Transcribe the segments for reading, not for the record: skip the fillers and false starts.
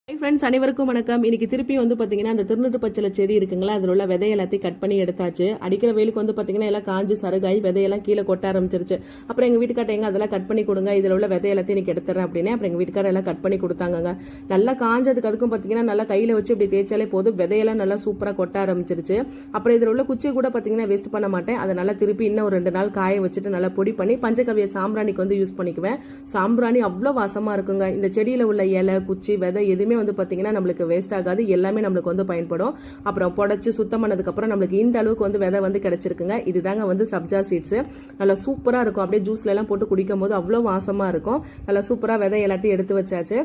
Friends அனைவருக்கும் வணக்கம். இன்னைக்கு திருப்பி வந்து பாத்தீங்கன்னா அந்த திருநூற்று பச்சளை செடி இருக்குங்களா, அதில் உள்ள விதை எல்லாத்தையும் கட் பண்ணி எடுத்தாச்சு. அடிக்கிற வெயிலுக்கு வந்து பாத்தீங்கன்னா எல்லாம் காஞ்சி சருகாய் விதையெல்லாம் கீழே கொட்ட ஆரம்பிச்சிருச்சு. அப்புறம் எங்க வீட்டுக்காட்ட எங்க அதெல்லாம் கட் பண்ணி கொடுங்க, இதில் உள்ள விதை எல்லாத்தையும் இன்னைக்கு எடுத்துறேன் அப்படின்னு அப்புறம் எங்க வீட்டுக்கார எல்லாம் கட் பண்ணி கொடுத்தாங்க. நல்லா காஞ்சதுக்கு அதுக்கும் பாத்தீங்கன்னா நல்லா கையில வச்சு இப்படி தேய்ச்சாலே போதும், விதையெல்லாம் நல்லா சூப்பரா கொட்ட ஆரம்பிச்சிருச்சு. அப்புறம் இதில் உள்ள குச்சியை கூட பாத்தீங்கன்னா வேஸ்ட் பண்ண மாட்டேன், அதை நல்லா திருப்பி இன்னும் ஒரு 2 நாள் காய வச்சுட்டு நல்லா பொடி பண்ணி பஞ்சகவிய சாம்பிராணிக்கு வந்து யூஸ் பண்ணிக்குவேன். சாம்பிராணி அவ்வளோ வாசமா இருக்குங்க. இந்த செடியில உள்ள இலை குச்சி விதை எதுவுமே வந்து பாத்தீங்கன்னா நம்மளுக்கு வேஸ்ட் ஆகாது, எல்லாமே நம்மளுக்கு வந்து பயன்படும். அப்புறம் புடைச்சு சுத்தம் பண்ணதுக்கு அப்புறம் நம்மளுக்கு இந்த அளவுக்கு வந்து விதை வந்து கிடைச்சிருக்குங்க. இதுதாங்க வந்து சப்ஜா சீட்ஸ். நல்லா சூப்பரா இருக்கும், அப்படியே ஜூஸ்ல எல்லாம் போட்டு குடிக்கும் போது அவ்வளவு வாசமா இருக்கும். நல்லா சூப்பரா விதை எல்லாத்தையும் எடுத்து வச்சாச்சு.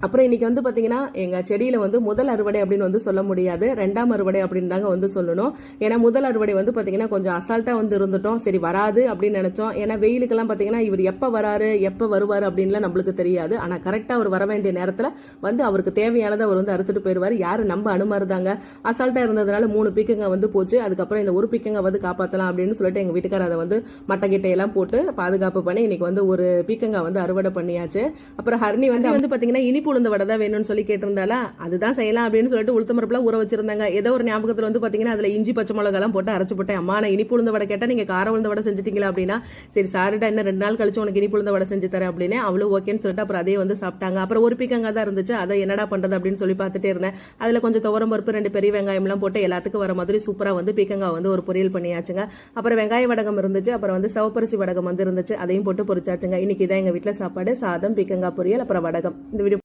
அப்புறம் இன்னைக்கு வந்து பாத்தீங்கன்னா எங்க செடியில வந்து முதல் அறுவடை அப்படின்னு வந்து சொல்ல முடியாது, 2ஆம் அறுவடை அப்படின்னு தாங்க வந்து சொல்லணும். ஏன்னா முதல் அறுவடை வந்து பாத்தீங்கன்னா கொஞ்சம் அசால்ட்டா வந்து இருந்துட்டோம், சரி வராது அப்படின்னு நினைச்சோம். ஏன்னா வெயிலுக்கெல்லாம் பாத்தீங்கன்னா இவர் எப்ப வராரு எப்ப வருவாரு அப்படின்லாம் நம்மளுக்கு தெரியாது. ஆனா கரெக்டா அவர் வர வேண்டிய நேரத்துல வந்து அவருக்கு தேவையானதை அவர் வந்து அறுத்துட்டு போயிருவாரு. யாரு நம்ம அனுமாருதாங்க. அசால்ட்டா இருந்ததுனால 3 பீக்கங்க வந்து போச்சு. அதுக்கப்புறம் இந்த ஒரு பீக்கங்க வந்து காப்பாத்தலாம் அப்படின்னு சொல்லிட்டு எங்க வீட்டுக்காரர் அதை வந்து மட்டக்கிட்டை எல்லாம் போட்டு பாதுகாப்பு பண்ணி இன்னைக்கு வந்து ஒரு பீக்கங்க வந்து அறுவடை பண்ணியாச்சு. அப்புறம் ஹரிணி வந்து பாத்தீங்கன்னா இனிப்பு உளுந்த வடை தான் வேணும்னு சொல்லி கேட்டிருந்தாலா, அதுதான் செய்யலாம் அப்படின்னு சொல்லிட்டு உளுத்தம் பருப்புலாம் ஊற வச்சிருந்தாங்க. ஏதோ ஒரு ஞாபகத்துல வந்து பாத்தீங்கன்னா அதுல இஞ்சி பச்சை மிளகாய் எல்லாம் போட்டு அரைச்சு போட்டேன். அம்மா நான் இனிப்பு உளுந்த வடை கேட்டா நீங்க கார உளுந்த வடை செஞ்சுட்டீங்களா அப்படின்னா, சரி சாரிடா இன்னும் 2 நாள் கழிச்சு உனக்கு இனிப்பு உளுந்த வடை செஞ்சு தரேன் அப்படின்னு அவளும் ஓகேன்னு சொல்லிட்டு அப்புறம் அதே வந்து சாப்பிட்டாங்க. அப்புறம் ஒரு பீக்கங்கா தான் இருந்துச்சு, அதை என்னடா பண்றது அப்படின்னு சொல்லி பார்த்துட்டே இருந்தேன். அதுல கொஞ்சம் துவரம் பருப்பு 2 பெரிய வெங்காயம் எல்லாம் போட்டு எல்லாத்துக்கும் வர மாதிரி சூப்பரா வந்து பீக்கங்கா வந்து ஒரு பொரியல் பண்ணியாச்சுங்க. அப்புறம் வெங்காய வடகம் இருந்துச்சு, அப்புறம் வந்து சிவப்பரிசி வடகம் வந்து இருந்துச்சு, அதையும் போட்டு பொரிச்சாச்சுங்க. இன்னைக்கு இதான் எங்க வீட்டுல சாப்பாடு, சாதம் பீக்கங்கா பொரியல் அப்புறம் வடகம். இந்த வீடியோ